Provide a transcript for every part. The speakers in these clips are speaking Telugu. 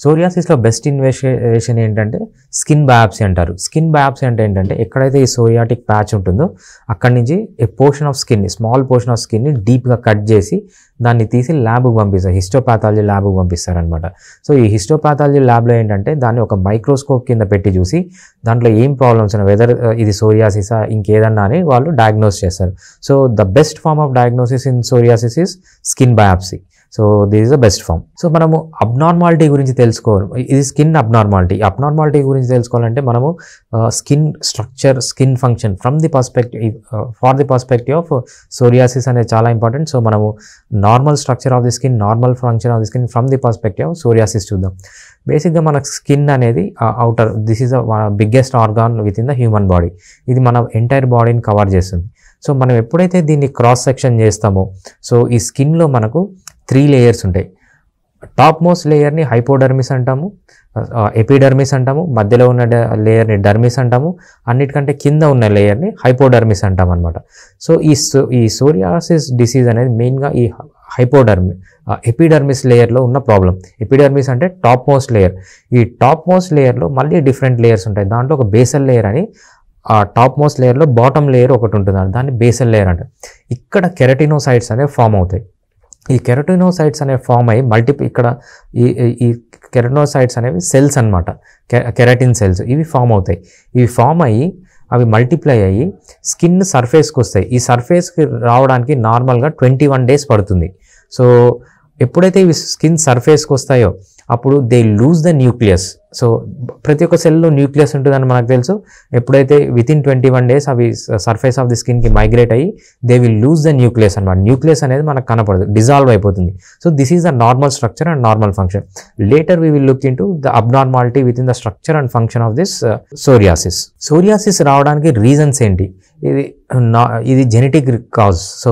సోరియాసిస్లో బెస్ట్ ఇన్వెస్టిగేషన్ ఏంటంటే స్కిన్ బయాప్సీ అంటారు. స్కిన్ బయాప్సీ అంటే ఏంటంటే ఎక్కడైతే ఈ సోరియాటిక్ ప్యాచ్ ఉంటుందో అక్కడి నుంచి ఏ పోర్షన్ ఆఫ్ స్కిన్ని, స్మాల్ పోర్షన్ ఆఫ్ స్కిన్ని డీప్గా కట్ చేసి దాన్ని తీసి ల్యాబ్కి పంపిస్తారు, హిస్టోపాథాలజీ ల్యాబ్కి పంపిస్తారనమాట. సో ఈ హిస్టోపాథాలజీ ల్యాబ్లో ఏంటంటే దాన్ని ఒక మైక్రోస్కోప్ కింద పెట్టి చూసి దాంట్లో ఏం ప్రాబ్లమ్స్ ఉన్నాయి, వెదర్ ఇది సోరియాసిసా ఇంకేదన్నా అని వాళ్ళు డయాగ్నోస్ చేస్తారు. So the best form of diagnosis in psoriasis is skin biopsy. So this is the best form. So మనము అబ్నార్మాలిటీ గురించి తెలుసుకోవాలి. ఇది స్కిన్ అబ్నార్మాలిటీ. అబ్నార్మాలిటీ గురించి తెలుసుకోవాలంటే మనము skin structure, skin function from the perspective, for the perspective of psoriasis అనేది చాలా ఇంపార్టెంట్. సో మనము normal structure of the skin, normal function of the skin from the perspective of psoriasis చూద్దాం. బేసిక్గా మన స్కిన్ అనేది outer, this is biggest organ with in the human body. ఇది మన ఎంటైర్ బాడీని కవర్ చేస్తుంది. సో మనం ఎప్పుడైతే దీన్ని క్రాస్ సెక్షన్ చేస్తామో, సో ఈ స్కిన్లో మనకు 3 లేయర్స్ ఉంటాయి. టాప్ మోస్ట్ లేయర్ని హైపోడర్మిస్ అంటాము, ఎపిడర్మిస్ అంటాము, మధ్యలో ఉన్న లేయర్ని డర్మిస్ అంటాము, అన్నిటికంటే కింద ఉన్న లేయర్ని హైపోడర్మిస్ అంటాం అనమాట. సో ఈ సోరియాసిస్ డిసీజ్ అనేది మెయిన్గా ఈ ఎపిడర్మిస్ లేయర్లో ఉన్న ప్రాబ్లం. ఎపిడర్మిస్ అంటే టాప్ మోస్ట్ లేయర్. ఈ టాప్ మోస్ట్ లేయర్లో మళ్ళీ డిఫరెంట్ లేయర్స్ ఉంటాయి. దాంట్లో ఒక బేసల్ లేయర్ అని, ఆ టాప్ మోస్ట్ లేయర్లో బాటమ్ లేయర్ ఒకటి ఉంటుంది, దాన్ని బేసల్ లేయర్ అంటారు. ఇక్కడ కెరటినోసైట్స్ అనేవి ఫామ్ అవుతాయి. ఈ కెరటినోసైట్స్ అనేవి ఫామ్ అయ్యి ఇక్కడ ఈ కెరటినోసైట్స్ అనేవి సెల్స్ అనమాట, కెరటిన్ సెల్స్. ఇవి ఫామ్ అవుతాయి. ఇవి ఫామ్ అయ్యి అవి మల్టిప్లై అయ్యి స్కిన్ సర్ఫేస్కి వస్తాయి. ఈ సర్ఫేస్కి రావడానికి నార్మల్గా 21 days పడుతుంది. సో ఎప్పుడైతే ఇవి స్కిన్ సర్ఫేస్కి వస్తాయో అప్పుడు they lose the nucleus. So ప్రతి ఒక్క సెల్లో న్యూక్లియస్ ఉంటుందని మనకు తెలుసు. ఎప్పుడైతే వితిన్ 21 days అవి సర్ఫేస్ ఆఫ్ ది స్కిన్కి మైగ్రేట్ అయ్యి they will lose the nucleus అనమాట. న్యూక్లియస్ అనేది మనకు కనపడదు, డిజాల్వ్ అయిపోతుంది. So this is the normal structure and normal function. Later we will look in to the abnormality with in the structure and function of this psoriasis. Psoriasis రావడానికి రీజన్స్ ఏంటి? ఇది జెనెటిక్ కాజ్. సో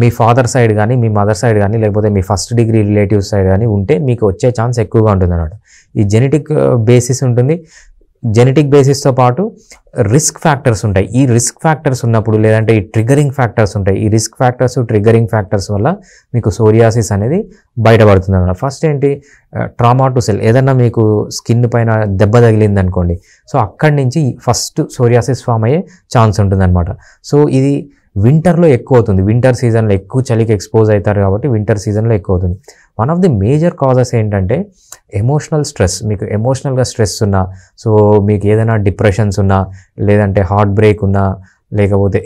మీ ఫాదర్ సైడ్ కానీ, మీ మదర్ సైడ్ కానీ, లేకపోతే మీ ఫస్ట్ డిగ్రీ రిలేటివ్స్ సైడ్ కానీ ఉంటే మీకు వచ్చే ఛాన్స్ ఎక్కువగా ఉంటుంది అన్నమాట. ఈ జెనెటిక్ బేసిస్ ఉంటుంది. జెనెటిక్ బేసిస్తో పాటు రిస్క్ ఫ్యాక్టర్స్ ఉంటాయి. ఈ రిస్క్ ఫ్యాక్టర్స్ ఉన్నప్పుడు, లేదంటే ఈ ట్రిగరింగ్ ఫ్యాక్టర్స్ ఉంటాయి. ఈ రిస్క్ ఫ్యాక్టర్స్, ట్రిగరింగ్ ఫ్యాక్టర్స్ వల్ల మీకు సోరియాసిస్ అనేది బయటపడుతుంది అన్నమాట. ఫస్ట్ ఏంటి? Trauma to cell. ఏదన్నా మీకు స్కిన్ పైన దెబ్బ తగిలింది అనుకోండి, సో అక్కడి నుంచి ఫస్ట్ సోరియాసిస్ ఫామ్ అయ్యే ఛాన్స్ ఉంటుంది అనమాట. సో ఇది వింటర్లో ఎక్కువ అవుతుంది. వింటర్ సీజన్లో ఎక్కువ చలికి ఎక్స్పోజ్ అవుతారు కాబట్టి వింటర్ సీజన్లో ఎక్కువ అవుతుంది. One of the major causes ఏంటంటే ఎమోషనల్ స్ట్రెస్. మీకు ఎమోషనల్గా స్ట్రెస్ ఉన్నా, సో మీకు ఏదైనా డిప్రెషన్స్ ఉన్నా, లేదంటే హార్ట్ బ్రేక్ ఉన్నా, లేకపోతే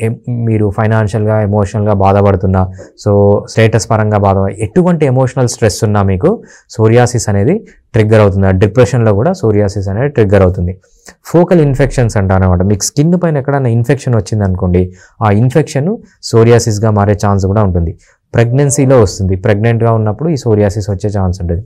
మీరు ఫైనాన్షియల్గా ఎమోషనల్గా బాధపడుతున్నా, సో స్టేటస్ పరంగా ఎటువంటి ఎమోషనల్ స్ట్రెస్ ఉన్నా మీకు సోరియాసిస్ అనేది ట్రిగ్గర్ అవుతుంది. ఆ డిప్రెషన్లో కూడా సోరియాసిస్ అనేది ట్రిగ్గర్ అవుతుంది. ఫోకల్ ఇన్ఫెక్షన్స్ అంటారనమాట. మీకు స్కిన్ పైన ఎక్కడైనా ఇన్ఫెక్షన్ వచ్చింది అనుకోండి, ఆ ఇన్ఫెక్షన్ సోరియాసిస్గా మారే ఛాన్స్ కూడా ఉంటుంది. ప్రెగ్నెన్సీలో వస్తుంది. ప్రెగ్నెంట్గా ఉన్నప్పుడు ఈ సోరియాసిస్ వచ్చే ఛాన్స్ ఉంటుంది.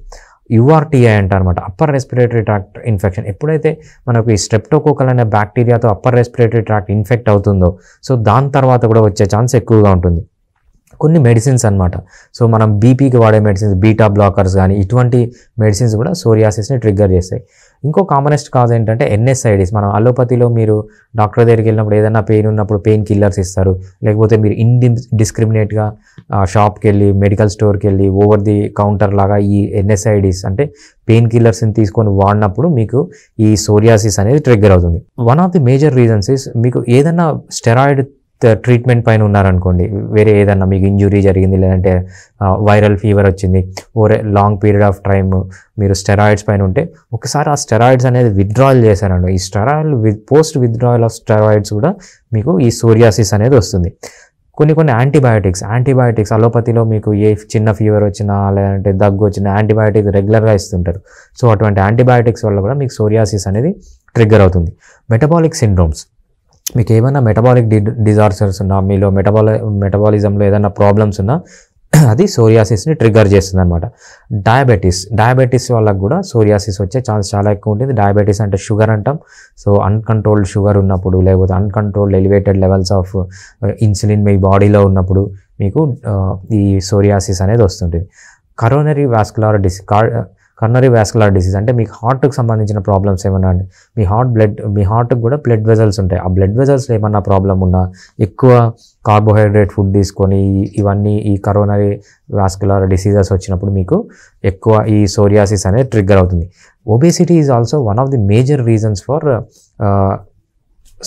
URTI అంటారనమాట, అప్పర్ రెస్పిరేటరీ ట్రాక్ట్ ఇన్ఫెక్షన్. ఎప్పుడైతే మనకు ఈ స్ట్రెప్టోకోకల్ అనే బ్యాక్టీరియాతో అప్పర్ రెస్పిరేటరీ ట్రాక్ట్ ఇన్ఫెక్ట్ అవుతుందో, సో దాని తర్వాత కూడా వచ్చే ఛాన్స్ ఎక్కువగా ఉంటుంది. కొన్ని మెడిసిన్స్ అనమాట. సో మనం బీపీకి వాడే మెడిసిన్స్, బీటా బ్లాకర్స్ కానీ, ఇటువంటి మెడిసిన్స్ కూడా సోరియాసిస్ని ట్రిగ్గర్ చేస్తాయి. ఇంకో కామనెస్ట్ కాజ్ ఏంటంటే NSAIDs. మనం అలోపతిలో మీరు డాక్టర్ దగ్గరికి వెళ్ళినప్పుడు ఏదైనా పెయిన్ ఉన్నప్పుడు పెయిన్ కిల్లర్స్ ఇస్తారు. లేకపోతే మీరు డిస్క్రిమినేట్గా షాప్కి వెళ్ళి, మెడికల్ స్టోర్కి వెళ్ళి ఓవర్ ది కౌంటర్ లాగా ఈ NSAIDs అంటే పెయిన్ కిల్లర్స్ని తీసుకొని వాడినప్పుడు మీకు ఈ సోరియాసిస్ అనేది ట్రిగ్గర్ అవుతుంది. One of the major reasons is మీకు ఏదైనా స్టెరాయిడ్ ట్రీట్మెంట్ పైన ఉన్నారనుకోండి, వేరే ఏదన్నా మీకు ఇంజురీ జరిగింది, లేదంటే వైరల్ ఫీవర్ వచ్చింది, over long period of time మీరు స్టెరాయిడ్స్ పైన ఉంటే, ఒకసారి ఆ స్టెరాయిడ్స్ అనేది విత్డ్రాయల్ చేశారండి. ఈ steroid post withdrawal of steroids కూడా మీకు ఈ సోరియాసిస్ అనేది వస్తుంది. కొన్ని యాంటీబయాటిక్స్ అలోపతిలో మీకు ఏ చిన్న ఫీవర్ వచ్చినా, లేదంటే దగ్గు వచ్చినా యాంటీబయాటిక్ రెగ్యులర్గా ఇస్తుంటారు. సో అటువంటి యాంటీబయాటిక్స్ వల్ల కూడా మీకు సోరియాసిస్ అనేది ట్రిగ్గర్ అవుతుంది. Metabolic syndromes. మీకు ఏమైనా మెటబాలిక్ డిజార్డర్స్ ఉన్నా, మీలో మెటబాలిజంలో ఏదైనా ప్రాబ్లమ్స్ ఉన్నా అది సోరియాసిస్ని ట్రిగ్గర్ చేస్తుంది అనమాట. డయాబెటీస్ వాళ్ళకు కూడా సోరియాసిస్ వచ్చే ఛాన్స్ చాలా ఎక్కువ ఉంటుంది. డయాబెటీస్ అంటే షుగర్ అంటాం. సో అన్కంట్రోల్డ్ షుగర్ ఉన్నప్పుడు, లేకపోతే uncontrolled elevated levels of insulin మీ బాడీలో ఉన్నప్పుడు మీకు ఈ సోరియాసిస్ అనేది వస్తుంటుంది. కరోనరీ వాస్కులర్ డిసీజ్ అంటే మీకు హార్ట్కి సంబంధించిన ప్రాబ్లమ్స్ ఏమన్నా అండి, మీ హార్ట్కి కూడా బ్లడ్ వెజల్స్ ఉంటాయి. ఆ బ్లడ్ వెజల్స్లో ఏమన్నా ప్రాబ్లం ఉన్నా, ఎక్కువ కార్బోహైడ్రేట్ ఫుడ్ తీసుకొని ఇవన్నీ ఈ కరోనరీ వాస్కులర్ డిసీజెస్ వచ్చినప్పుడు మీకు ఎక్కువ ఈ సోరియాసిస్ అనేది ట్రిగ్గర్ అవుతుంది. Obesity is also one of the major reasons for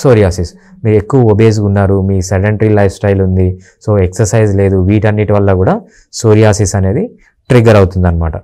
psoriasis. మీరు ఎక్కువ ఒబేస్గా ఉన్నారు, మీ సెడెంటరీ లైఫ్ స్టైల్ ఉంది, సో ఎక్సర్సైజ్ లేదు, వీటన్నిటి వల్ల కూడా సోరియాసిస్ అనేది ట్రిగ్గర్ అవుతుంది అనమాట.